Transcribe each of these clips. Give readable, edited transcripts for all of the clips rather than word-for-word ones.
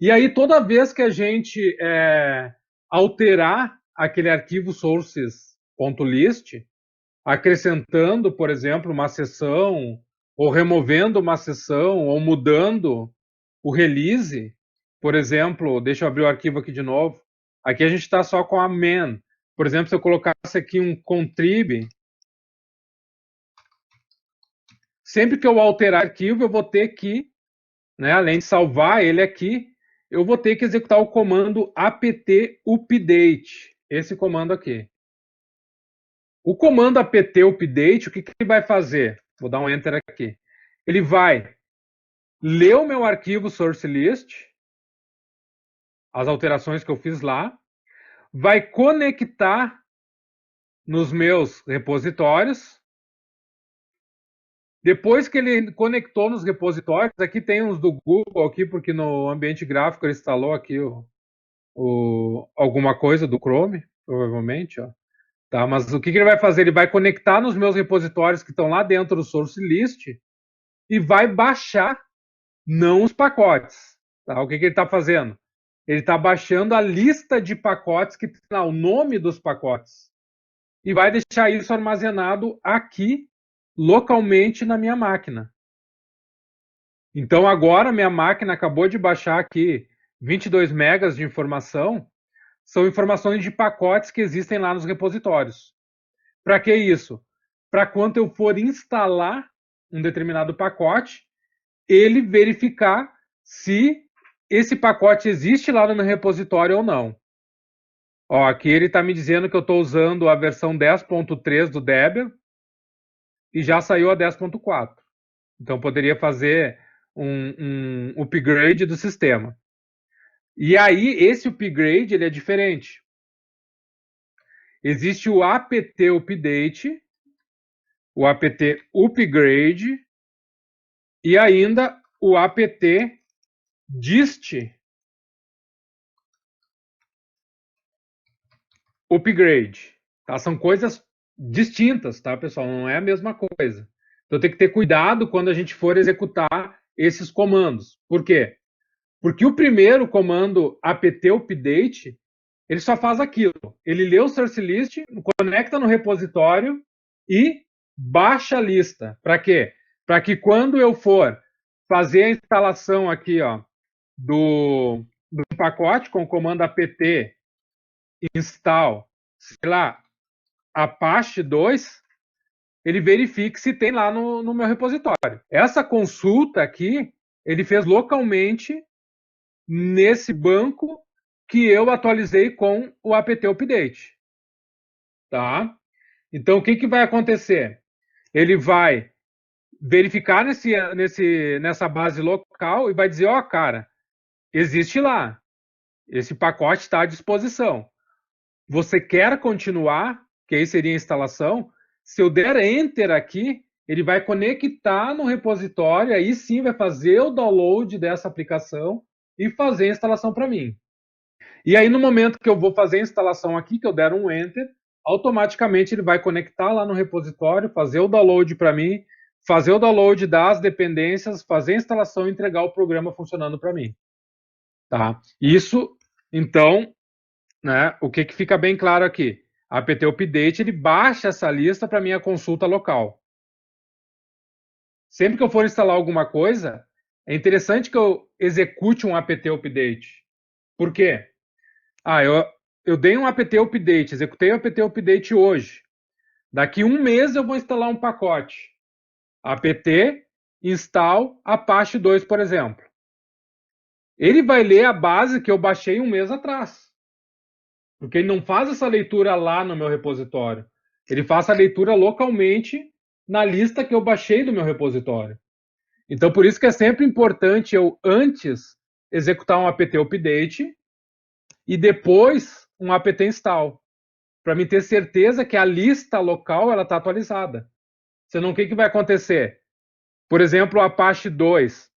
E aí, toda vez que a gente alterar aquele arquivo sources.list, acrescentando, por exemplo, uma seção, ou removendo uma seção, ou mudando o release, por exemplo, deixa eu abrir o arquivo aqui de novo. Aqui a gente está só com a main. Por exemplo, se eu colocasse aqui um contrib, sempre que eu alterar arquivo, eu vou ter que, né, além de salvar ele aqui, eu vou ter que executar o comando apt update, esse comando aqui. O comando apt update, o que ele vai fazer? Vou dar um enter aqui. Ele vai ler o meu arquivo source list, as alterações que eu fiz lá, vai conectar nos meus repositórios. Depois que ele conectou nos repositórios, aqui tem uns do Google aqui, porque no ambiente gráfico ele instalou aqui alguma coisa do Chrome, provavelmente, ó. Tá, mas o que ele vai fazer? Ele vai conectar nos meus repositórios que estão lá dentro do source list e vai baixar, não os pacotes. Tá? O que ele está fazendo? Ele está baixando a lista de pacotes que tem lá, o nome dos pacotes. E vai deixar isso armazenado aqui, localmente na minha máquina. Então agora minha máquina acabou de baixar aqui 22 megas de informação, são informações de pacotes que existem lá nos repositórios. Para que isso? Para quando eu for instalar um determinado pacote, ele verificar se esse pacote existe lá no meu repositório ou não. Ó, aqui ele está me dizendo que eu estou usando a versão 10.3 do Debian e já saiu a 10.4. Então poderia fazer um upgrade do sistema. E aí esse upgrade ele é diferente. Existe o apt update, o apt upgrade e ainda o apt dist upgrade. Tá? São coisas distintas, tá, pessoal? Não é a mesma coisa. Então tem que ter cuidado quando a gente for executar esses comandos. Por quê? Porque o primeiro comando apt update, ele só faz aquilo. Ele lê o source list, conecta no repositório e baixa a lista. Para quê? Para que quando eu for fazer a instalação aqui, ó, do pacote com o comando apt install, sei lá, Apache 2, ele verifique se tem lá no meu repositório. Essa consulta aqui, ele fez localmente nesse banco que eu atualizei com o apt update. Tá? Então, o que vai acontecer? Ele vai verificar nessa base local e vai dizer, ó, cara, existe lá. Esse pacote está à disposição. Você quer continuar? Que aí seria a instalação. Se eu der Enter aqui, ele vai conectar no repositório, aí sim vai fazer o download dessa aplicação e fazer a instalação para mim. E aí, no momento que eu vou fazer a instalação aqui, que eu der um Enter, automaticamente ele vai conectar lá no repositório, fazer o download para mim, fazer o download das dependências, fazer a instalação e entregar o programa funcionando para mim. Tá? Isso, então, né, o que fica bem claro aqui? A apt update ele baixa essa lista para minha consulta local. Sempre que eu for instalar alguma coisa, é interessante que eu execute um apt update. Por quê? Eu dei um apt update, executei o apt update hoje. Daqui um mês eu vou instalar um pacote. Apt install Apache 2, por exemplo. Ele vai ler a base que eu baixei um mês atrás. Porque ele não faz essa leitura lá no meu repositório. Ele faz a leitura localmente na lista que eu baixei do meu repositório. Então, por isso que é sempre importante eu, antes, executar um apt update e depois um apt install, para me ter certeza que a lista local está atualizada. Senão, o que vai acontecer? Por exemplo, o Apache 2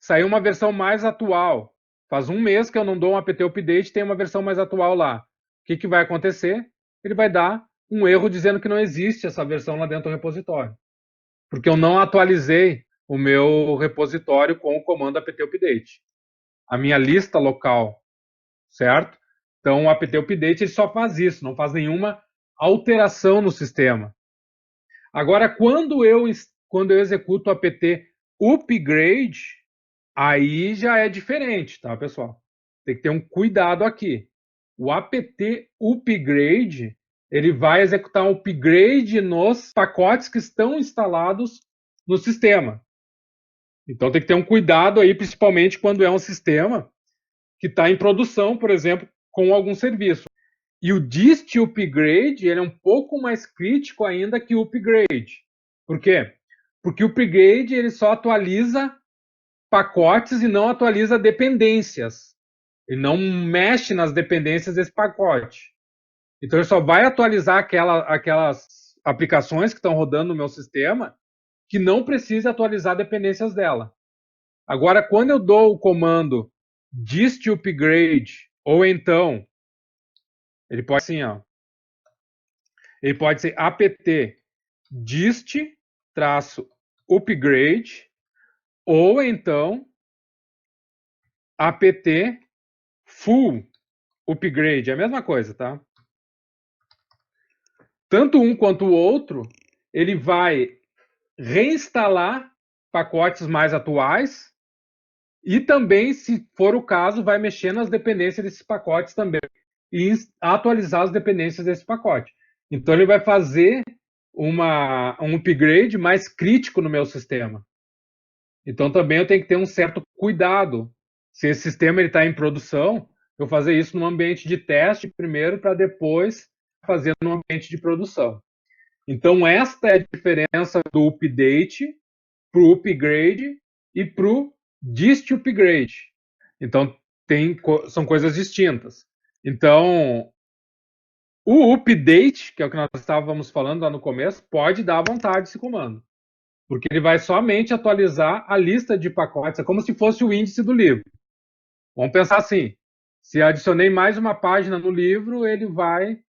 saiu uma versão mais atual. Faz um mês que eu não dou um apt update, tem uma versão mais atual lá. O que vai acontecer? Ele vai dar um erro dizendo que não existe essa versão lá dentro do repositório. Porque eu não atualizei o meu repositório com o comando apt update. a minha lista local, certo? Então o apt update ele só faz isso, não faz nenhuma alteração no sistema. Agora, quando eu executo o apt upgrade, aí já é diferente, tá, pessoal? Tem que ter um cuidado aqui. O apt upgrade, ele vai executar um upgrade nos pacotes que estão instalados no sistema. Então tem que ter um cuidado aí, principalmente quando é um sistema que está em produção, por exemplo, com algum serviço. E o dist upgrade ele é um pouco mais crítico ainda que o upgrade. Por quê? Porque o upgrade ele só atualiza pacotes e não atualiza dependências. Ele não mexe nas dependências desse pacote. Então ele só vai atualizar aquelas aplicações que estão rodando no meu sistema que não precisa atualizar dependências dela. Agora, quando eu dou o comando dist upgrade, ou então, ele pode assim, ó, ele pode ser apt dist upgrade, ou então apt full upgrade, é a mesma coisa, tá? Tanto um quanto o outro, ele vai reinstalar pacotes mais atuais e também, se for o caso, vai mexer nas dependências desses pacotes também e atualizar as dependências desse pacote. Então ele vai fazer um upgrade mais crítico no meu sistema. Então também eu tenho que ter um certo cuidado. Se esse sistema está em produção, eu fazer isso num ambiente de teste primeiro para depois fazer no ambiente de produção. Então esta é a diferença do update para o upgrade e para o dist upgrade. Então são coisas distintas. Então o update, que é o que nós estávamos falando lá no começo, pode dar à vontade esse comando. Porque ele vai somente atualizar a lista de pacotes, é como se fosse o índice do livro. Vamos pensar assim, se adicionei mais uma página no livro, ele vai,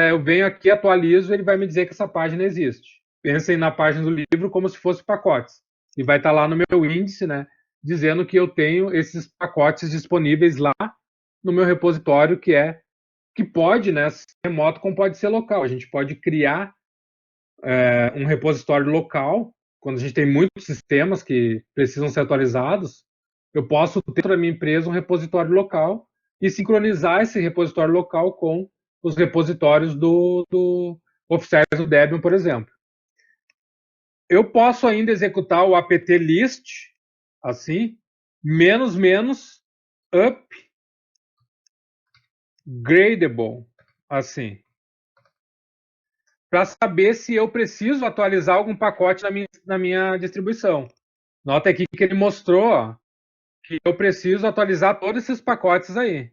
eu venho aqui, atualizo, ele vai me dizer que essa página existe. Pensem na página do livro como se fosse pacotes. E vai estar lá no meu índice, né, dizendo que eu tenho esses pacotes disponíveis lá no meu repositório, que pode, né, ser remoto como pode ser local. A gente pode criar um repositório local, quando a gente tem muitos sistemas que precisam ser atualizados, eu posso ter dentro da minha empresa um repositório local e sincronizar esse repositório local com os repositórios oficiais do Debian, por exemplo. Eu posso ainda executar o apt list, assim, menos upgradable, assim, para saber se eu preciso atualizar algum pacote na minha distribuição. Nota aqui que ele mostrou ó, que eu preciso atualizar todos esses pacotes aí.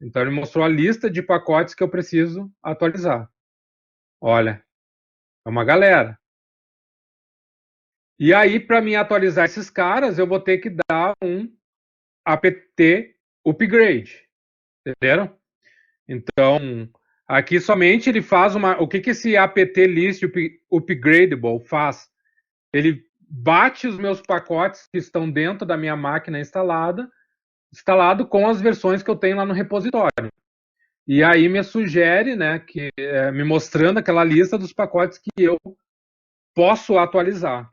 Então ele mostrou a lista de pacotes que eu preciso atualizar. Olha, é uma galera. E aí, para mim atualizar esses caras, eu vou ter que dar um apt upgrade. Entenderam? Então, aqui somente ele faz uma. O que esse apt list upgradable faz? Ele bate os meus pacotes que estão dentro da minha máquina instalado com as versões que eu tenho lá no repositório. E aí me sugere, né, me mostrando aquela lista dos pacotes que eu posso atualizar.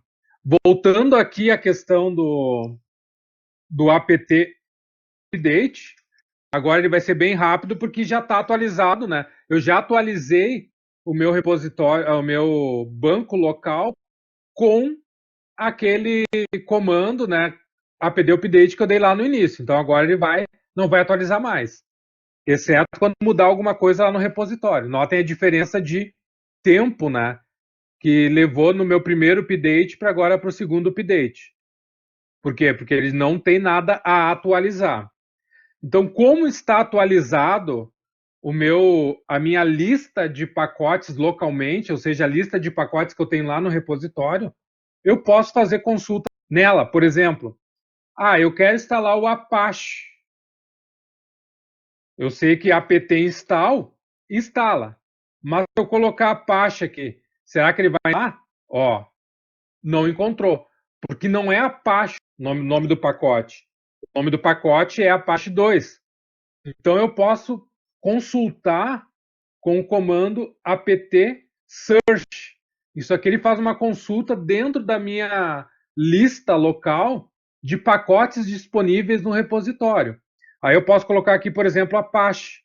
Voltando aqui à questão do apt update, agora ele vai ser bem rápido porque já está atualizado, né? Eu já atualizei o meu repositório, o meu banco local com aquele comando, né, apt update que eu dei lá no início. Então agora ele não vai atualizar mais, exceto quando mudar alguma coisa lá no repositório. Notem a diferença de tempo, né, que levou no meu primeiro update para agora para o segundo update. Por quê? Porque ele não tem nada a atualizar. Então, como está atualizado a minha lista de pacotes localmente, ou seja, a lista de pacotes que eu tenho lá no repositório, eu posso fazer consulta nela. Por exemplo, eu quero instalar o Apache. Eu sei que apt instala. Mas se eu colocar Apache aqui, será que ele vai lá? Não encontrou. Porque não é Apache o nome do pacote. nome do pacote é Apache 2. Então eu posso consultar com o comando apt search. Isso aqui ele faz uma consulta dentro da minha lista local de pacotes disponíveis no repositório. Aí eu posso colocar aqui, por exemplo, Apache.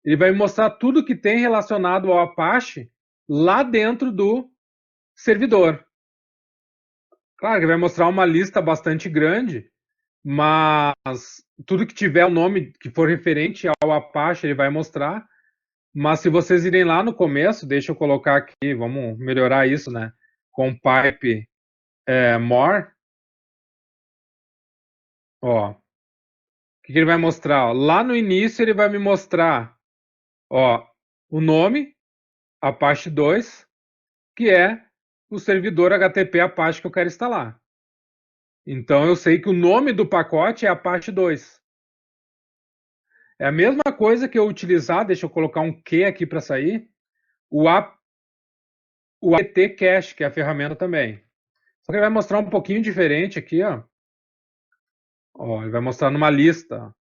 Ele vai me mostrar tudo que tem relacionado ao Apache lá dentro do servidor. Claro que vai mostrar uma lista bastante grande, mas tudo que tiver o nome que for referente ao Apache ele vai mostrar. Mas se vocês irem lá no começo, deixa eu colocar aqui, vamos melhorar isso, né? Com pipe more, ó, o que ele vai mostrar? Ó? Lá no início ele vai me mostrar, ó, o nome Apache 2, que é o servidor HTTP Apache que eu quero instalar. Então eu sei que o nome do pacote é Apache 2. É a mesma coisa que eu utilizar, deixa eu colocar um Q aqui para sair, o apt cache, que é a ferramenta também. Só que ele vai mostrar um pouquinho diferente aqui, ó. Ó, ele vai mostrar numa lista.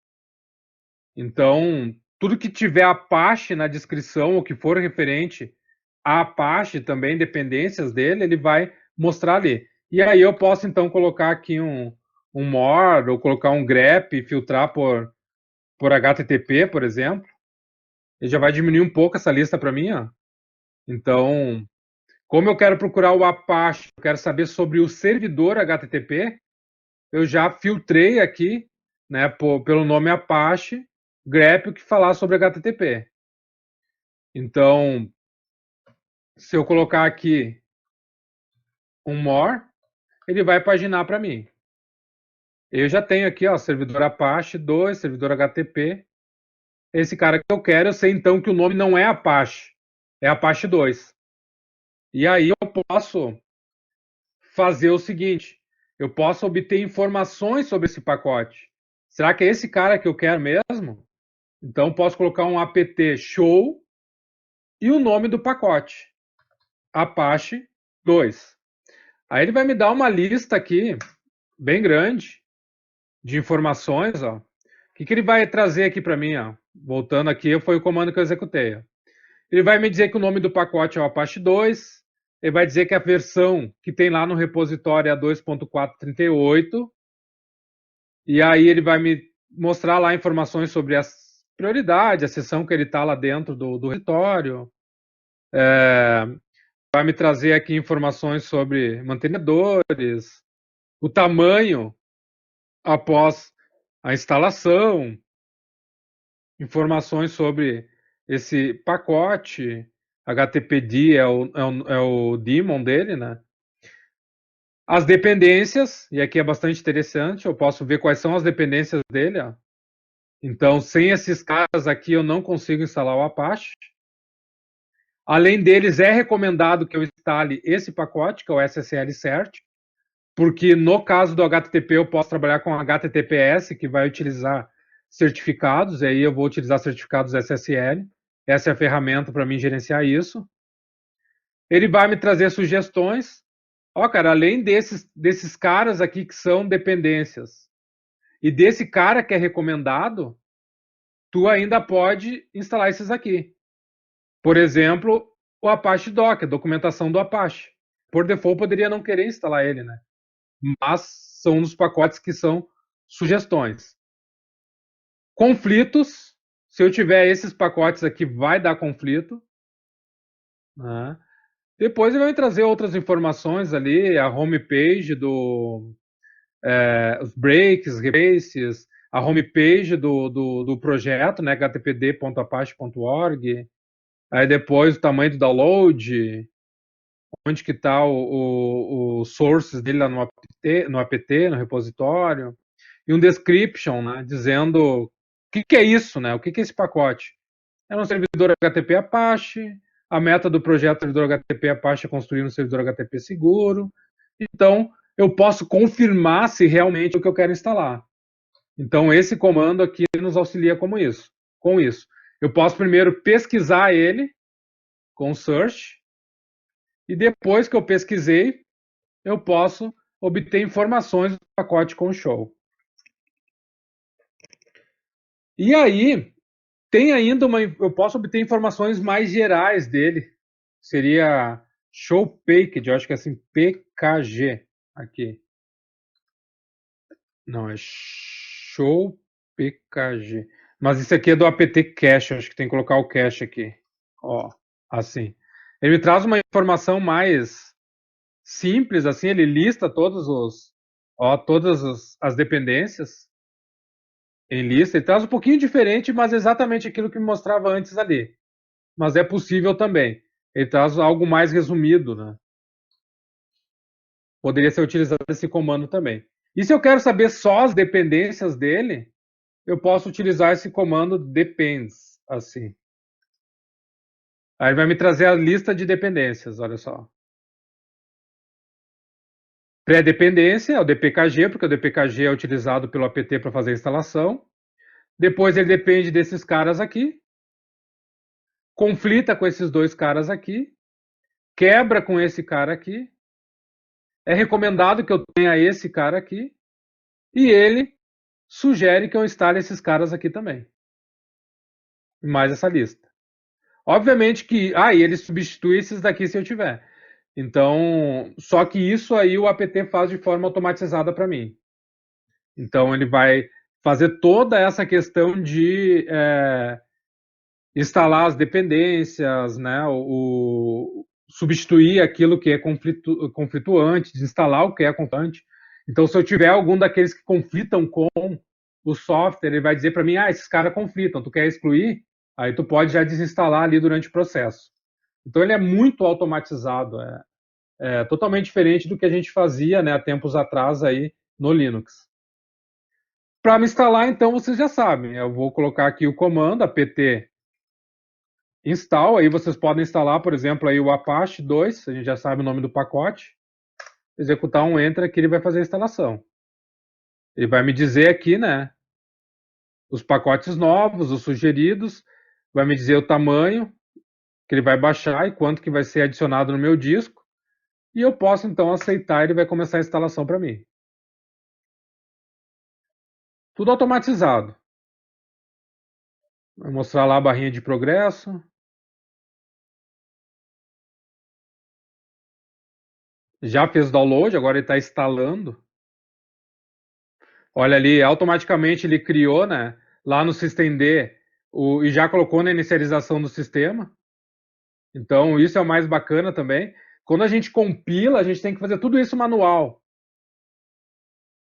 Então, tudo que tiver Apache na descrição, ou que for referente a Apache, também dependências dele, ele vai mostrar ali. E aí eu posso, então, colocar aqui um more, ou colocar um grep, e filtrar por HTTP, por exemplo. Ele já vai diminuir um pouco essa lista para mim, ó. Então, como eu quero procurar o Apache, eu quero saber sobre o servidor HTTP, eu já filtrei aqui, né, pelo nome Apache, grep que falar sobre HTTP. Então, se eu colocar aqui um more, ele vai paginar para mim. Eu já tenho aqui, ó, servidor Apache 2, servidor HTTP. Esse cara que eu quero, eu sei então que o nome não é Apache, é Apache 2. E aí eu posso fazer o seguinte, eu posso obter informações sobre esse pacote. Será que é esse cara que eu quero mesmo? Então posso colocar um apt show e o nome do pacote, Apache 2. Aí ele vai me dar uma lista aqui, bem grande, de informações. Ó. O que ele vai trazer aqui para mim? Ó? Voltando aqui, foi o comando que eu executei. Ó. Ele vai me dizer que o nome do pacote é o Apache 2, ele vai dizer que a versão que tem lá no repositório é a 2.438, e aí ele vai me mostrar lá informações sobre as prioridades, a seção que ele está lá dentro do repositório, vai me trazer aqui informações sobre mantenedores, o tamanho após a instalação, informações sobre esse pacote, HTTPD é o daemon dele, né? As dependências, e aqui é bastante interessante, eu posso ver quais são as dependências dele. Ó. Então, sem esses caras aqui, eu não consigo instalar o Apache. Além deles, é recomendado que eu instale esse pacote, que é o SSL Cert, porque no caso do HTTP eu posso trabalhar com HTTPS, que vai utilizar certificados, e aí eu vou utilizar certificados SSL. Essa é a ferramenta para mim gerenciar isso. Ele vai me trazer sugestões. Ó, cara, além desses caras aqui que são dependências, e desse cara que é recomendado, tu ainda pode instalar esses aqui. Por exemplo, o Apache Doc, a documentação do Apache. Por default, poderia não querer instalar ele, né? Mas são nos pacotes que são sugestões. Conflitos, se eu tiver esses pacotes aqui, vai dar conflito. Né? Depois ele vai trazer outras informações ali, a homepage os breaks, replaces, a homepage do projeto, né, httpd.apache.org, aí depois o tamanho do download, onde que está o sources dele lá no apt, no repositório, e um description, né, dizendo o que é isso, né, o que é esse pacote. É um servidor HTTP Apache, a meta do projeto servidor HTTP Apache é construir um servidor HTTP seguro, então eu posso confirmar se realmente é o que eu quero instalar. Então esse comando aqui nos auxilia com isso. Eu posso primeiro pesquisar ele com search, e depois que eu pesquisei, eu posso obter informações do pacote com show. E aí, tem ainda eu posso obter informações mais gerais dele. Seria Show Package, eu acho que é assim, PKG aqui. Não, é Show PKG. Mas isso aqui é do apt cache, acho que tem que colocar o cache aqui. Ó, assim. Ele me traz uma informação mais simples, assim, ele lista todas as dependências em lista. Ele traz um pouquinho diferente, mas exatamente aquilo que me mostrava antes ali. Mas é possível também. Ele traz algo mais resumido, né? Poderia ser utilizado esse comando também. E se eu quero saber só as dependências dele, eu posso utilizar esse comando depends, assim. Aí vai me trazer a lista de dependências, olha só. Pré-dependência é o dpkg, porque o dpkg é utilizado pelo apt para fazer a instalação. Depois ele depende desses caras aqui, conflita com esses dois caras aqui, quebra com esse cara aqui, é recomendado que eu tenha esse cara aqui, e ele sugere que eu instale esses caras aqui também. Mais essa lista. Obviamente que. Ah, e ele substitui esses daqui se eu tiver. Então, só que isso aí o apt faz de forma automatizada para mim. Então, ele vai fazer toda essa questão de instalar as dependências, né, substituir aquilo que é conflituante, desinstalar o que é conflituante. Então, se eu tiver algum daqueles que conflitam com o software, ele vai dizer para mim, esses caras conflitam, tu quer excluir? Aí tu pode já desinstalar ali durante o processo. Então, ele é muito automatizado, é totalmente diferente do que a gente fazia, né, há tempos atrás aí no Linux. Para me instalar, então, vocês já sabem, eu vou colocar aqui o comando apt install, aí vocês podem instalar, por exemplo, aí o Apache 2, a gente já sabe o nome do pacote, executar um enter aqui, ele vai fazer a instalação. Ele vai me dizer aqui, né, os pacotes novos, os sugeridos, vai me dizer o tamanho que ele vai baixar e quanto que vai ser adicionado no meu disco, e eu posso então aceitar, ele vai começar a instalação para mim. Tudo automatizado. Vai mostrar lá a barrinha de progresso. Já fez download, agora ele está instalando. Olha ali, automaticamente ele criou, né, lá no systemd e já colocou na inicialização do sistema. Então, isso é o mais bacana também. Quando a gente compila, a gente tem que fazer tudo isso manual.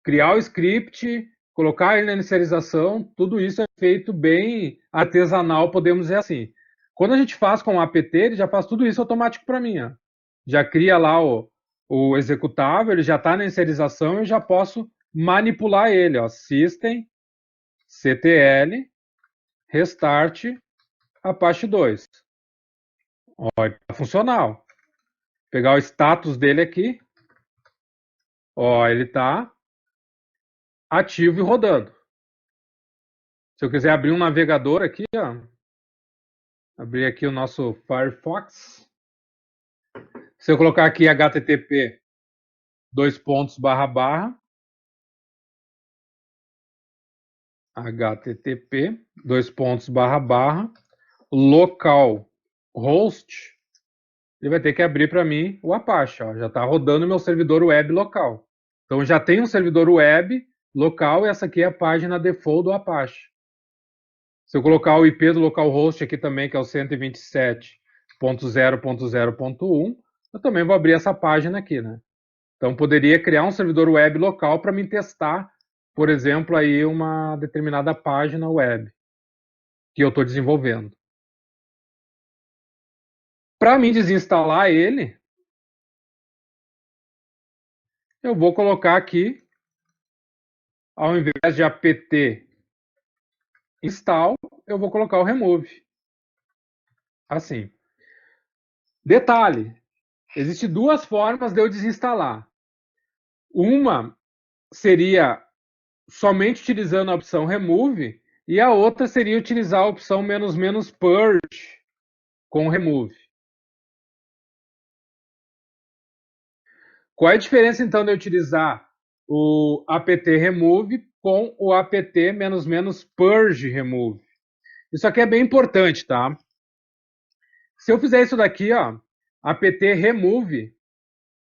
Criar o script, colocar ele na inicialização, tudo isso é feito bem artesanal, podemos dizer assim. Quando a gente faz com o apt, ele já faz tudo isso automático para mim. Ó. Já cria lá o executável, ele já está na inicialização e eu já posso manipular ele. Ó. System, ctl, restart, Apache 2. Ó, está funcional. Pegar o status dele aqui. Ó, ele está ativo e rodando. Se eu quiser abrir um navegador aqui, ó, abrir aqui o nosso Firefox. Se eu colocar aqui http http localhost, ele vai ter que abrir para mim o Apache. Ó, já está rodando meu servidor web local. Então já tem um servidor web local e essa aqui é a página default do Apache. Se eu colocar o IP do localhost aqui também, que é o 127.0.0.1, eu também vou abrir essa página aqui, né? Então poderia criar um servidor web local para me testar, por exemplo, aí uma determinada página web que eu estou desenvolvendo. Para mim desinstalar ele, eu vou colocar aqui, ao invés de apt install, eu vou colocar o remove. Assim. Detalhe, existem duas formas de eu desinstalar. Uma seria somente utilizando a opção remove e a outra seria utilizar a opção --purge com remove. Qual é a diferença então de eu utilizar o apt remove com o apt --purge remove. Isso aqui é bem importante, tá? Se eu fizer isso daqui, ó, apt remove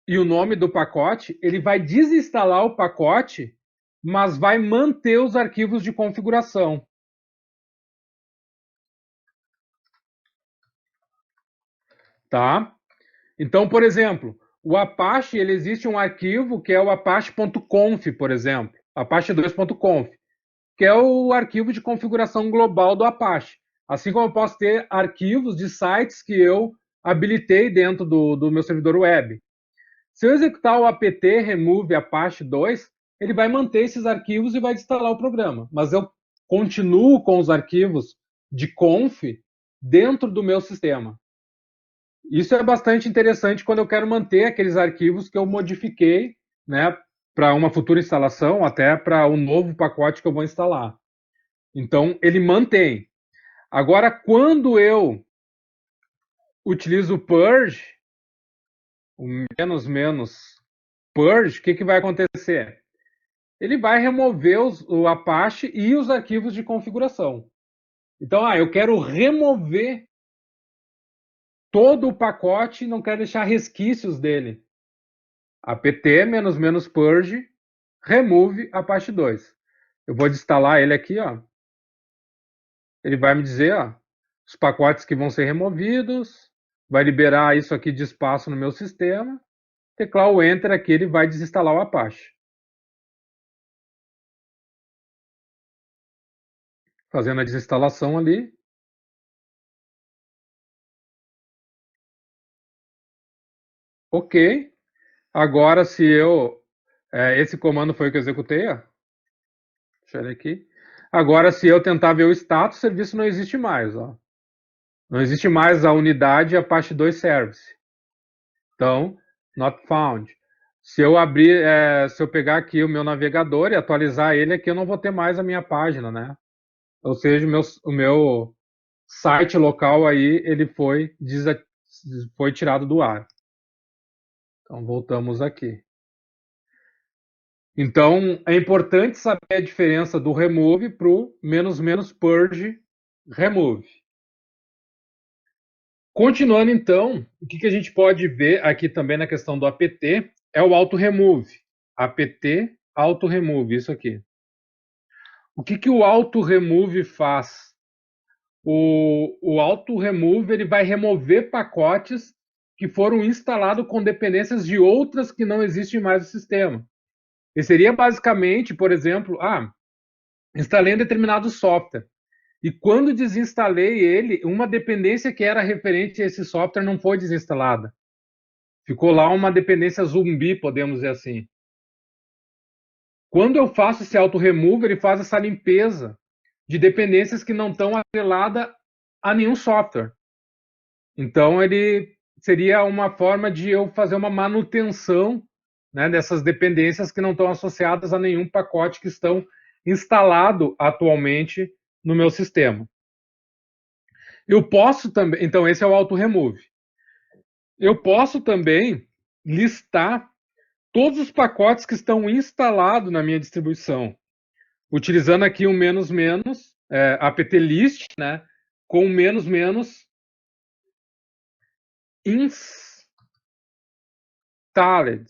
e o nome do pacote, ele vai desinstalar o pacote, mas vai manter os arquivos de configuração. Tá? Então, por exemplo, o Apache, ele existe um arquivo que é o apache.conf, por exemplo, apache2.conf, que é o arquivo de configuração global do Apache. Assim como eu posso ter arquivos de sites que eu habilitei dentro do meu servidor web. Se eu executar o apt remove apache 2, ele vai manter esses arquivos e vai instalar o programa. Mas eu continuo com os arquivos de conf dentro do meu sistema. Isso é bastante interessante quando eu quero manter aqueles arquivos que eu modifiquei, né, para uma futura instalação, até para um novo pacote que eu vou instalar. Então, ele mantém. Agora, quando eu utilizo o purge, o -purge, o que vai acontecer? Ele vai remover o Apache e os arquivos de configuração. Então, eu quero remover todo o pacote e não quero deixar resquícios dele. apt -purge remove Apache 2. Eu vou instalar ele aqui, ó. Ele vai me dizer, ó, os pacotes que vão ser removidos, vai liberar isso aqui de espaço no meu sistema. Teclar o Enter aqui, ele vai desinstalar o Apache. Fazendo a desinstalação ali. Ok. Agora, se eu... esse comando foi o que eu executei, ó. Deixa eu ver aqui. Agora, se eu tentar ver o status, o serviço não existe mais, ó. Não existe mais a unidade Apache 2 Service. Então, not found. Se eu abrir, se eu pegar aqui o meu navegador e atualizar ele aqui, eu não vou ter mais a minha página, né? Ou seja, o meu site local aí, ele foi tirado do ar. Então, voltamos aqui. Então, é importante saber a diferença do remove para o --purge remove. Continuando, então, o que a gente pode ver aqui também na questão do apt é o auto-remove. apt auto-remove, isso aqui. O que o auto-remove faz? O auto-remove ele vai remover pacotes que foram instalados com dependências de outras que não existem mais no sistema. E seria basicamente, por exemplo, instalei um determinado software. E quando desinstalei ele, uma dependência que era referente a esse software não foi desinstalada. Ficou lá uma dependência zumbi, podemos dizer assim. Quando eu faço esse auto-remove, ele faz essa limpeza de dependências que não estão atreladas a nenhum software. Então, ele seria uma forma de eu fazer uma manutenção, né, dessas dependências que não estão associadas a nenhum pacote que estão instalado atualmente no meu sistema. Eu posso também, então esse é o auto-remove. Eu posso também listar todos os pacotes que estão instalados na minha distribuição, utilizando aqui um apt-list, né, com installed.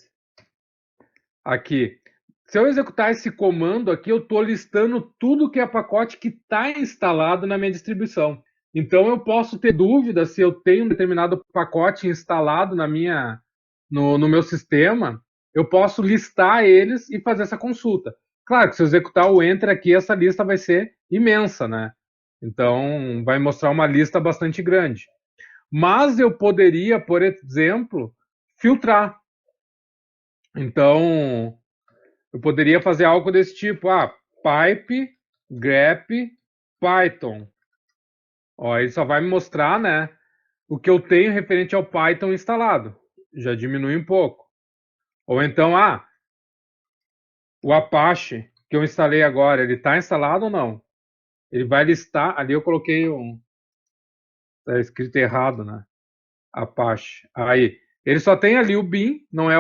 Aqui. Se eu executar esse comando aqui, eu estou listando tudo que é pacote que está instalado na minha distribuição. Então, eu posso ter dúvida se eu tenho um determinado pacote instalado no meu sistema, eu posso listar eles e fazer essa consulta. Claro que se eu executar o Enter aqui, essa lista vai ser imensa, né? Então, vai mostrar uma lista bastante grande. Mas eu poderia, por exemplo, filtrar. Então, eu poderia fazer algo desse tipo, pipe, grep, Python. Ó, ele só vai me mostrar, né, o que eu tenho referente ao Python instalado. Já diminui um pouco. Ou então, o Apache que eu instalei agora, ele está instalado ou não? Ele vai listar, ali eu coloquei tá escrito errado, né? Apache. Aí, Ele só tem ali o bin, não é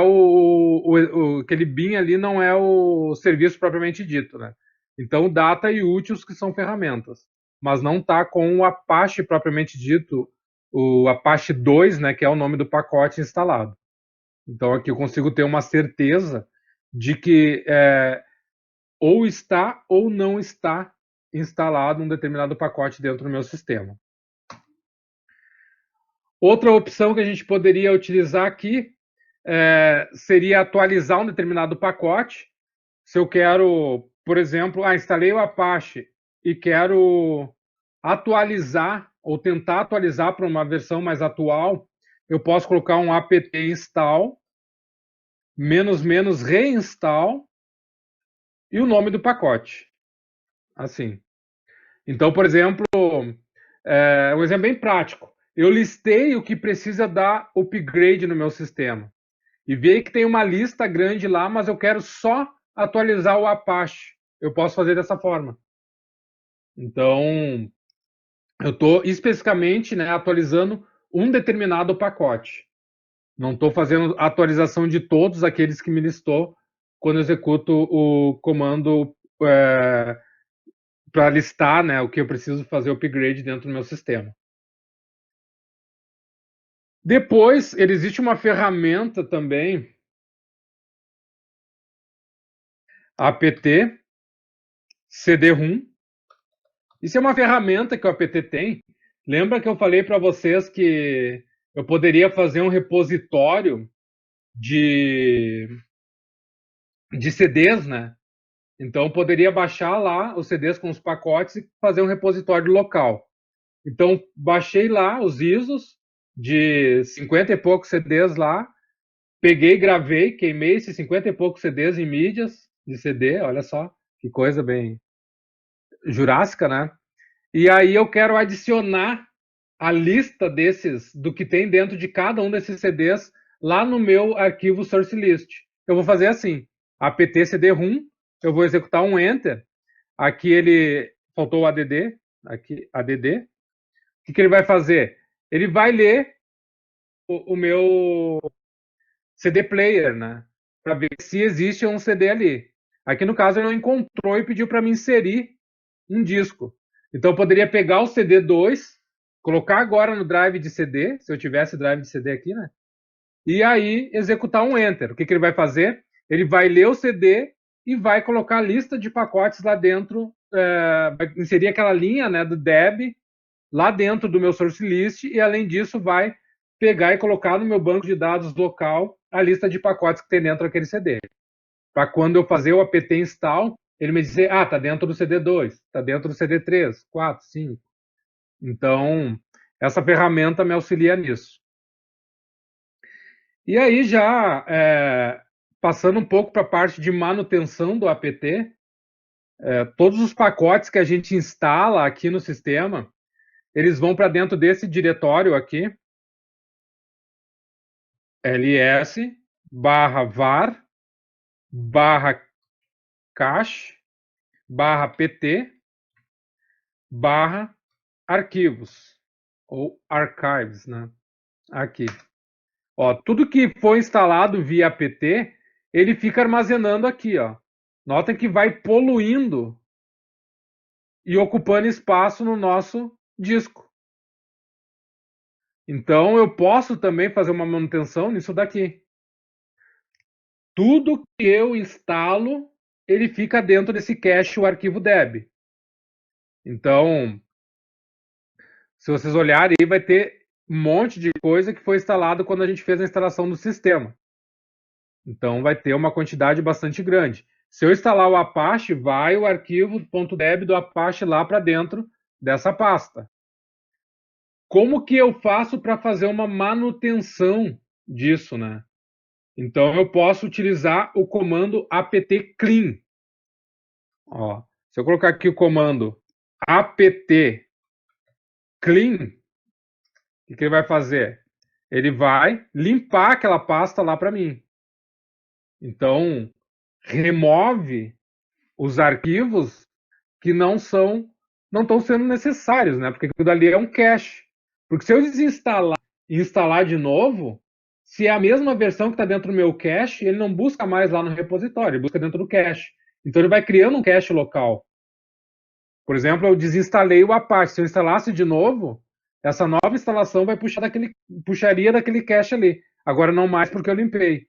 aquele bin ali não é o serviço propriamente dito, né? Então, data e úteis que são ferramentas, mas não está com o Apache propriamente dito, o Apache 2, né, que é o nome do pacote instalado. Então, aqui eu consigo ter uma certeza de que ou está ou não está instalado um determinado pacote dentro do meu sistema. Outra opção que a gente poderia utilizar aqui seria atualizar um determinado pacote. Se eu quero, por exemplo, instalei o Apache e quero atualizar ou tentar atualizar para uma versão mais atual, eu posso colocar um apt install -- reinstall e o nome do pacote. Assim. Então, por exemplo, um exemplo bem prático. Eu listei o que precisa dar upgrade no meu sistema. E vi que tem uma lista grande lá, mas eu quero só atualizar o Apache. Eu posso fazer dessa forma. Então, eu estou especificamente, né, atualizando um determinado pacote. Não estou fazendo atualização de todos aqueles que me listou quando eu executo o comando para listar, né, o que eu preciso fazer upgrade dentro do meu sistema. Depois, existe uma ferramenta também, apt cd-rum. Isso é uma ferramenta que o apt tem. Lembra que eu falei para vocês que eu poderia fazer um repositório de CDs, né? Então, eu poderia baixar lá os CDs com os pacotes e fazer um repositório local. Então, baixei lá os ISOs de 50 e poucos CDs lá, peguei, gravei, queimei esses 50 e poucos CDs em mídias de CD, olha só, que coisa bem jurássica, né? E aí eu quero adicionar a lista do que tem dentro de cada um desses CDs lá no meu arquivo source list. Eu vou fazer assim, apt cd-rum, eu vou executar um enter, aqui ele faltou o add, aqui add. O que ele vai fazer? Ele vai ler o meu CD player, né? Para ver se existe um CD ali. Aqui no caso ele não encontrou e pediu para me inserir um disco. Então eu poderia pegar o CD2, colocar agora no drive de CD, se eu tivesse drive de CD aqui, né? E aí executar um enter. O que ele vai fazer? Ele vai ler o CD e vai colocar a lista de pacotes lá dentro, vai inserir aquela linha, né, do deb lá dentro do meu source list e além disso vai pegar e colocar no meu banco de dados local a lista de pacotes que tem dentro daquele CD. Para quando eu fazer o apt install, ele me dizer, tá dentro do CD2, tá dentro do CD3, 4, 5. Então, essa ferramenta me auxilia nisso. E aí já passando um pouco para a parte de manutenção do apt, todos os pacotes que a gente instala aqui no sistema, eles vão para dentro desse diretório aqui, ls/var/cache/pt/arquivos ou archives, né? Aqui. Ó, tudo que foi instalado via apt, ele fica armazenando aqui, ó. Notem que vai poluindo e ocupando espaço no nosso disco. Então eu posso também fazer uma manutenção nisso daqui. Tudo que eu instalo, ele fica dentro desse cache, o arquivo deb. Então, se vocês olharem aí, vai ter um monte de coisa que foi instalado quando a gente fez a instalação do sistema. Então, vai ter uma quantidade bastante grande. Se eu instalar o Apache, vai o arquivo .deb do Apache lá para dentro dessa pasta. Como que eu faço para fazer uma manutenção disso, né? Então, eu posso utilizar o comando apt clean. Ó, se eu colocar aqui o comando apt clean, o que ele vai fazer? Ele vai limpar aquela pasta lá para mim. Então, remove os arquivos que não estão sendo necessários, né? Porque aquilo dali é um cache. Porque se eu desinstalar e instalar de novo, Se é a mesma versão que está dentro do meu cache, ele não busca mais lá no repositório, ele busca dentro do cache. Então ele vai criando um cache local. Por exemplo, eu desinstalei o Apache. Se eu instalasse de novo, essa nova instalação vai puxaria daquele cache ali. Agora não mais porque eu limpei.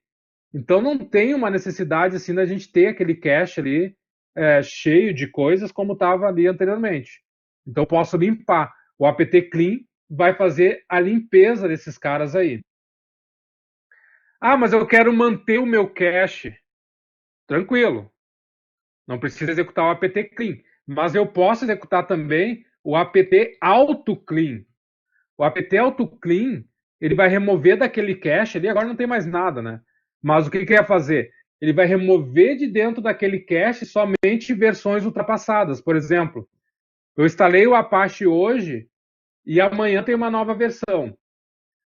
Então não tem uma necessidade assim da gente ter aquele cache ali cheio de coisas como estava ali anteriormente. Então eu posso limpar. O apt clean vai fazer a limpeza desses caras aí. Ah, mas eu quero manter o meu cache. Tranquilo. Não precisa executar o apt clean. Mas eu posso executar também o apt auto clean. O apt auto clean, ele vai remover daquele cache ali, agora não tem mais nada, né? Mas o que ele vai fazer? Ele vai remover de dentro daquele cache somente versões ultrapassadas. Por exemplo, eu instalei o Apache hoje e amanhã tem uma nova versão.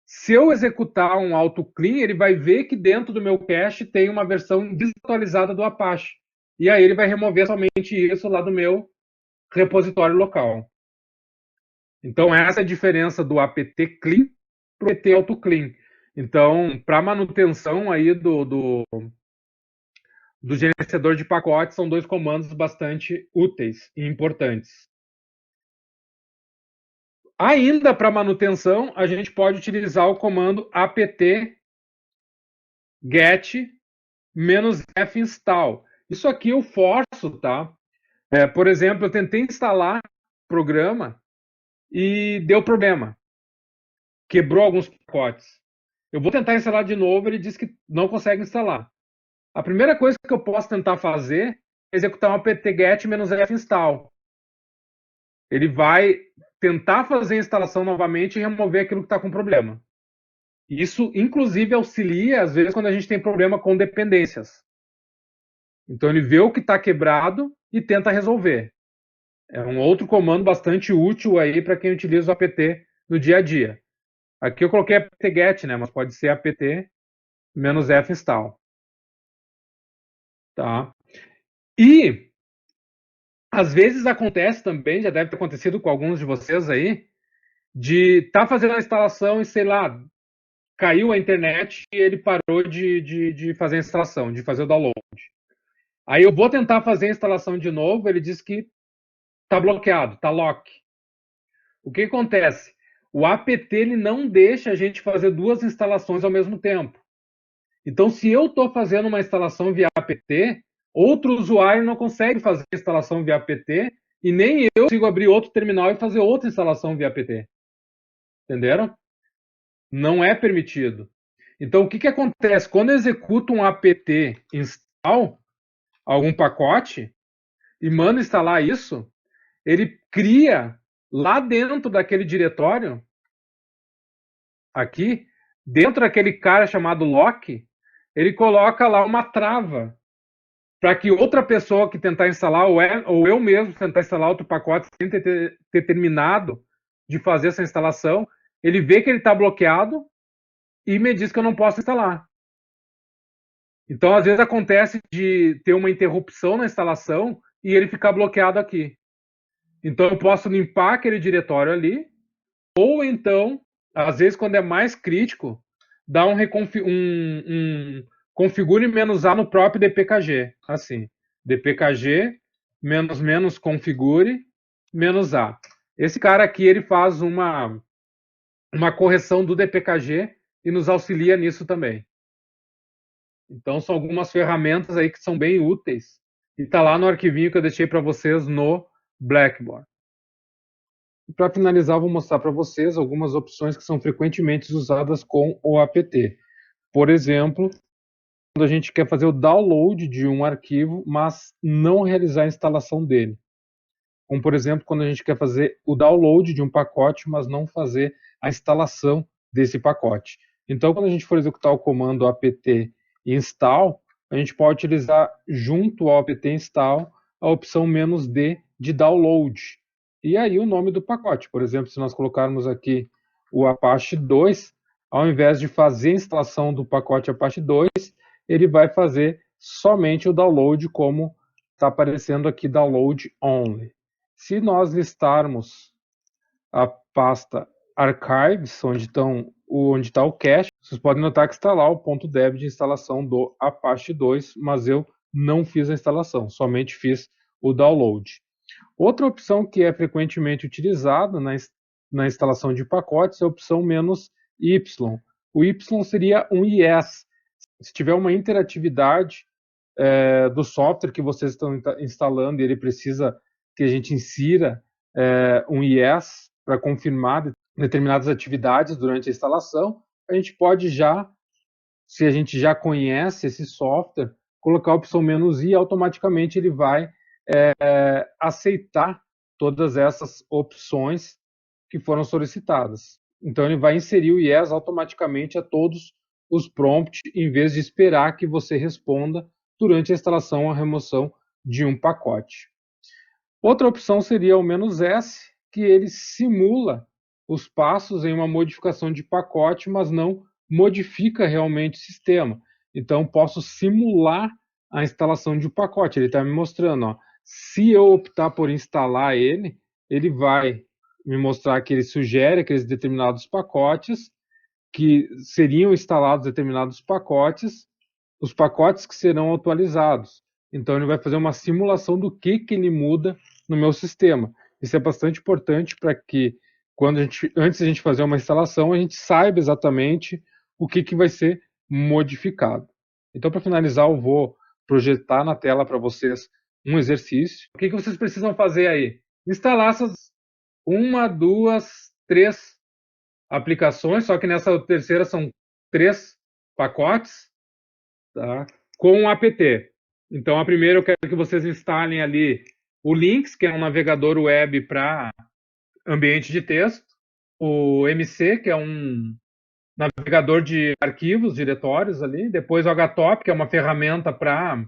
Se eu executar um auto clean, ele vai ver que dentro do meu cache tem uma versão desatualizada do Apache. E aí ele vai remover somente isso lá do meu repositório local. Então essa é a diferença do apt clean para o apt auto clean. Então, para manutenção aí do gerenciador de pacotes, são dois comandos bastante úteis e importantes. Ainda para manutenção, a gente pode utilizar o comando apt get -f install. Isso aqui eu forço, tá? Por exemplo, eu tentei instalar o programa e deu problema. Quebrou alguns pacotes. Eu vou tentar instalar de novo, ele diz que não consegue instalar. A primeira coisa que eu posso tentar fazer é executar um apt-get -f install. Ele vai tentar fazer a instalação novamente e remover aquilo que está com problema. Isso, inclusive, auxilia, às vezes, quando a gente tem problema com dependências. Então, ele vê o que está quebrado e tenta resolver. É um outro comando bastante útil aí para quem utiliza o apt no dia a dia. Aqui eu coloquei apt-get, né? Mas pode ser apt-f install. Tá? E às vezes acontece também, já deve ter acontecido com alguns de vocês aí, de estar fazendo a instalação e, sei lá, caiu a internet e ele parou de fazer a instalação, de fazer o download. Aí eu vou tentar fazer a instalação de novo, ele diz que está bloqueado, está lock. O que acontece? O apt ele não deixa a gente fazer duas instalações ao mesmo tempo. Então, se eu estou fazendo uma instalação via apt, outro usuário não consegue fazer a instalação via apt e nem eu consigo abrir outro terminal e fazer outra instalação via apt. Entenderam? Não é permitido. Então, o que, que acontece? Quando eu executo um apt install, algum pacote, e mando instalar isso, ele cria lá dentro daquele diretório, aqui, dentro daquele cara chamado lock, ele coloca lá uma trava para que outra pessoa que tentar instalar, ou eu mesmo tentar instalar outro pacote sem ter terminado de fazer essa instalação, ele vê que ele está bloqueado e me diz que eu não posso instalar. Então, às vezes acontece de ter uma interrupção na instalação e ele ficar bloqueado aqui. Então, eu posso limpar aquele diretório ali, ou então, às vezes, quando é mais crítico, dar um configure "-a" no próprio dpkg. Assim, dpkg configure "-a". Esse cara aqui, ele faz uma correção do dpkg e nos auxilia nisso também. Então, são algumas ferramentas aí que são bem úteis. E está lá no arquivinho que eu deixei para vocês no Blackboard. E para finalizar, vou mostrar para vocês algumas opções que são frequentemente usadas com o apt. Por exemplo, quando a gente quer fazer o download de um arquivo, mas não realizar a instalação dele. Como, por exemplo, quando a gente quer fazer o download de um pacote, mas não fazer a instalação desse pacote. Então, quando a gente for executar o comando apt install, a gente pode utilizar junto ao apt install a opção "-d" de download. E aí o nome do pacote. Por exemplo, se nós colocarmos aqui o Apache 2, ao invés de fazer a instalação do pacote Apache 2, ele vai fazer somente o download, como está aparecendo aqui, download only. Se nós listarmos a pasta archives, onde estão onde está o cache, vocês podem notar que está lá o ponto .deb de instalação do Apache 2, mas eu não fiz a instalação, somente fiz o download. Outra opção que é frequentemente utilizada na instalação de pacotes é a opção "-y". O Y seria um IS. Se tiver uma interatividade do software que vocês estão instalando e ele precisa que a gente insira um IS para confirmar determinadas atividades durante a instalação, a gente pode já, se a gente já conhece esse software, colocar a opção "-i", e automaticamente ele vai aceitar todas essas opções que foram solicitadas. Então ele vai inserir o yes automaticamente a todos os prompts, em vez de esperar que você responda durante a instalação ou a remoção de um pacote. Outra opção seria o "-s", que ele simula os passos em uma modificação de pacote, mas não modifica realmente o sistema. Então posso simular a instalação de um pacote. Ele está me mostrando, ó, se eu optar por instalar ele, ele vai me mostrar que ele sugere aqueles determinados pacotes, que seriam instalados determinados pacotes, os pacotes que serão atualizados. Então ele vai fazer uma simulação do que ele muda no meu sistema. Isso é bastante importante para que, antes de a gente fazer uma instalação, a gente saiba exatamente o que vai ser modificado. Então, para finalizar, eu vou projetar na tela para vocês um exercício. O que vocês precisam fazer aí? Instalar essas 1, 2, 3 aplicações, só que nessa terceira são 3 pacotes, tá? Com um apt. Então, a primeira eu quero que vocês instalem ali o Lynx, que é um navegador web para ambiente de texto, o MC, que é um navegador de arquivos, diretórios ali, depois o HTOP, que é uma ferramenta para a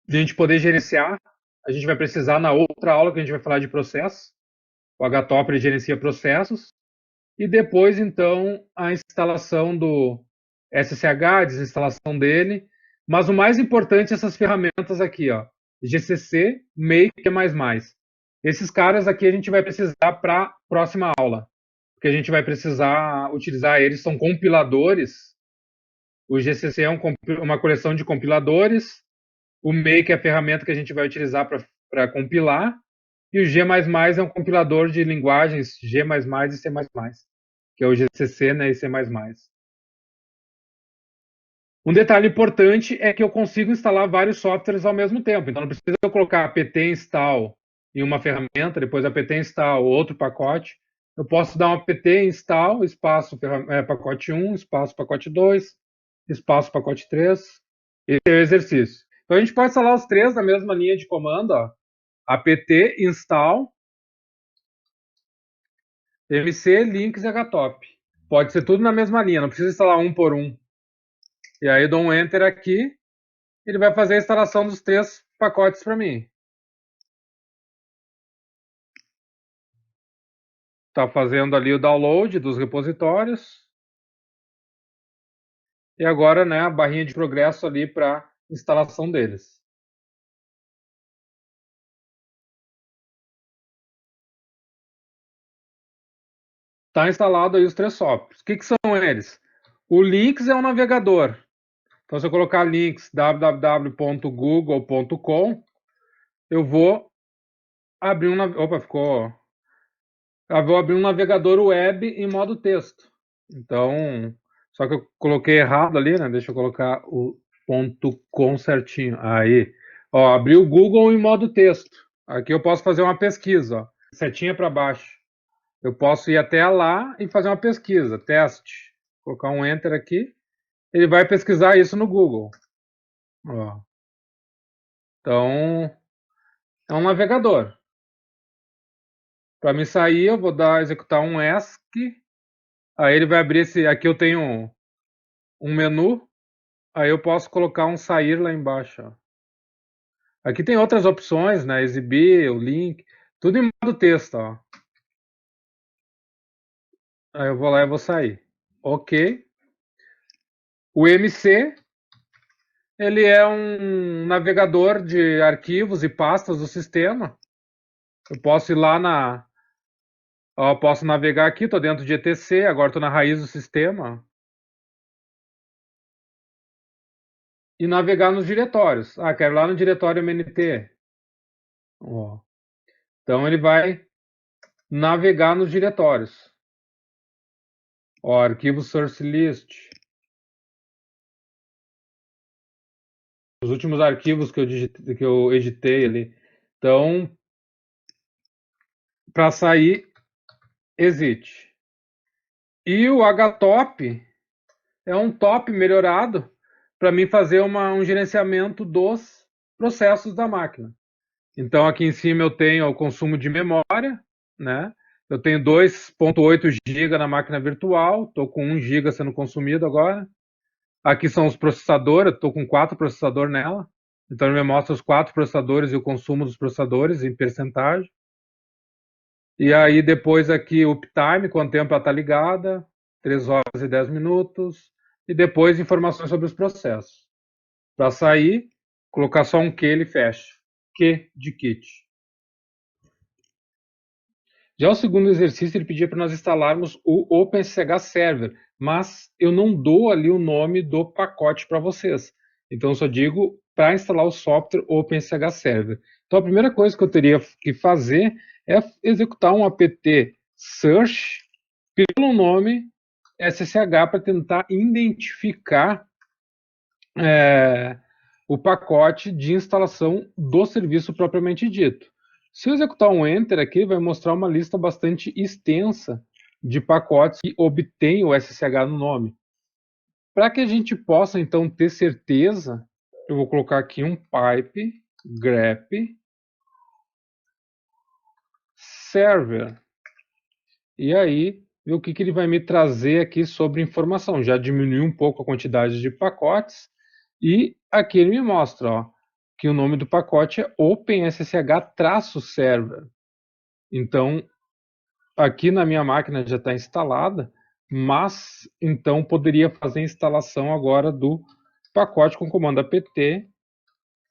gente poder gerenciar. A gente vai precisar na outra aula que a gente vai falar de processos. O HTOP ele gerencia processos. E depois, então, a instalação do SSH, a desinstalação dele. Mas o mais importante, essas ferramentas aqui, ó, GCC, Make e Esses caras aqui a gente vai precisar para a próxima aula, porque a gente vai precisar utilizar eles, são compiladores. O GCC é uma coleção de compiladores, o Make é a ferramenta que a gente vai utilizar para compilar, e o G++ é um compilador de linguagens G++ e C++, que é o GCC, né, e C++. Um detalhe importante é que eu consigo instalar vários softwares ao mesmo tempo. Então não precisa eu colocar apt install em uma ferramenta, depois apt install outro pacote. Eu posso dar um apt install, espaço pacote 1, espaço pacote 2, espaço pacote 3. Esse é o exercício. Então a gente pode instalar os 3 na mesma linha de comando, ó. Apt install, MC, Lynx e HTOP. Pode ser tudo na mesma linha, não precisa instalar um por um. E aí eu dou um Enter aqui, ele vai fazer a instalação dos 3 pacotes para mim. Está fazendo ali o download dos repositórios. E agora, né, a barrinha de progresso ali para instalação deles. Está instalado aí os 3 softwares. O que são eles? O Lynx é um navegador. Então, se eu colocar links www.google.com, eu vou abrir um... Opa, ficou... Eu vou abrir um navegador web em modo texto. Então, só que eu coloquei errado ali, né? Deixa eu colocar o .com certinho. Aí, ó, abri o Google em modo texto. Aqui eu posso fazer uma pesquisa, ó. Setinha para baixo. Eu posso ir até lá e fazer uma pesquisa, teste. Colocar um Enter aqui. Ele vai pesquisar isso no Google. Ó. Então, é um navegador. Para me sair, eu vou executar um ESC. Aí ele vai abrir esse... Aqui eu tenho um menu. Aí eu posso colocar um sair lá embaixo. Ó. Aqui tem outras opções, né? Exibir, o link. Tudo em modo texto, ó. Aí eu vou lá e vou sair. Ok. O MC, ele é um navegador de arquivos e pastas do sistema. Eu posso ir lá Ó, posso navegar aqui, estou dentro de etc, agora estou na raiz do sistema. E navegar nos diretórios. Ah, quero ir lá no diretório MNT. Ó. Então ele vai navegar nos diretórios. Ó, arquivo source list. Os últimos arquivos que eu editei ali. Então, para sair, exit. E o htop é um top melhorado para mim fazer um gerenciamento dos processos da máquina. Então, aqui em cima eu tenho o consumo de memória, né? Eu tenho 2,8 GB na máquina virtual, estou com 1 GB sendo consumido agora. Aqui são os processadores, estou com 4 processadores nela. Então ele me mostra os 4 processadores e o consumo dos processadores em percentagem. E aí depois aqui o uptime, quanto tempo ela está ligada, 3 horas e 10 minutos. E depois informações sobre os processos. Para sair, colocar só um Q ele fecha. Q de kit. Já o segundo exercício ele pedia para nós instalarmos o OpenSCH Server, mas eu não dou ali o nome do pacote para vocês. Então eu só digo para instalar o software OpenSCH Server. Então a primeira coisa que eu teria que fazer é executar um apt search pelo nome SSH para tentar identificar o pacote de instalação do serviço propriamente dito. Se eu executar um Enter aqui, vai mostrar uma lista bastante extensa de pacotes que obtêm o SSH no nome. Para que a gente possa, então, ter certeza, eu vou colocar aqui um pipe grep server. E aí, ver o que ele vai me trazer aqui sobre informação. Já diminuiu um pouco a quantidade de pacotes. E aqui ele me mostra, ó, que o nome do pacote é OpenSSH-server. Então, aqui na minha máquina já está instalada, mas então poderia fazer a instalação agora do pacote com o comando apt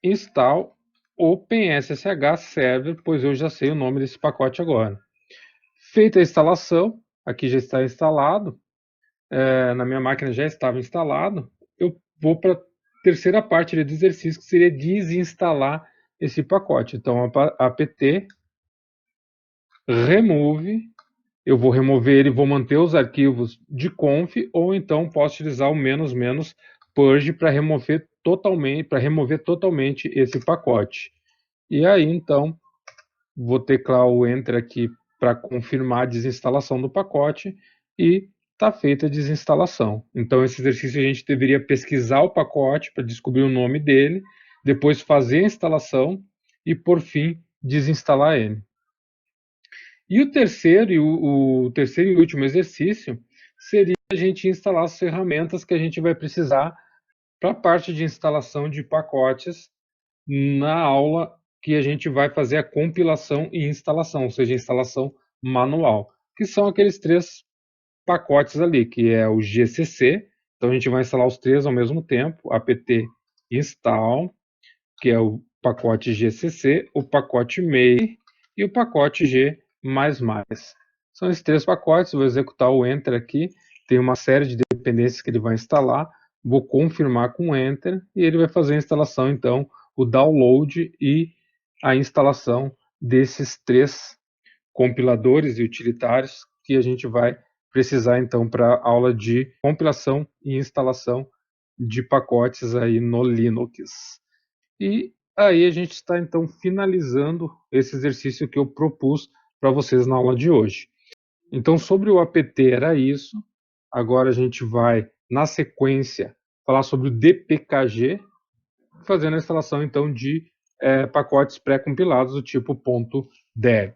install OpenSSH server, pois eu já sei o nome desse pacote agora. Feita a instalação, aqui já está instalado, na minha máquina já estava instalado, eu vou para a terceira parte do exercício, que seria desinstalar esse pacote. Então, apt remove, eu vou remover ele, vou manter os arquivos de conf, ou então posso utilizar o ---- purge para remover totalmente esse pacote. E aí, então, vou teclar o Enter aqui para confirmar a desinstalação do pacote e está feita a desinstalação. Então, esse exercício a gente deveria pesquisar o pacote para descobrir o nome dele, depois fazer a instalação e, por fim, desinstalar ele. E o terceiro e último exercício seria a gente instalar as ferramentas que a gente vai precisar para a parte de instalação de pacotes na aula que a gente vai fazer a compilação e instalação, ou seja, instalação manual, que são aqueles 3 pacotes ali, que é o GCC, então a gente vai instalar os 3 ao mesmo tempo, apt install, que é o pacote GCC, o pacote MEI e o pacote G++. São esses 3 pacotes, vou executar o Enter aqui, tem uma série de dependências que ele vai instalar, vou confirmar com Enter e ele vai fazer a instalação, então, o download e a instalação desses 3 compiladores e utilitários que a gente vai precisar, então, para a aula de compilação e instalação de pacotes aí no Linux. E aí a gente está, então, finalizando esse exercício que eu propus para vocês na aula de hoje. Então, sobre o apt era isso. Agora a gente vai, na sequência, falar sobre o dpkg, fazendo a instalação, então, de pacotes pré-compilados do tipo .deb.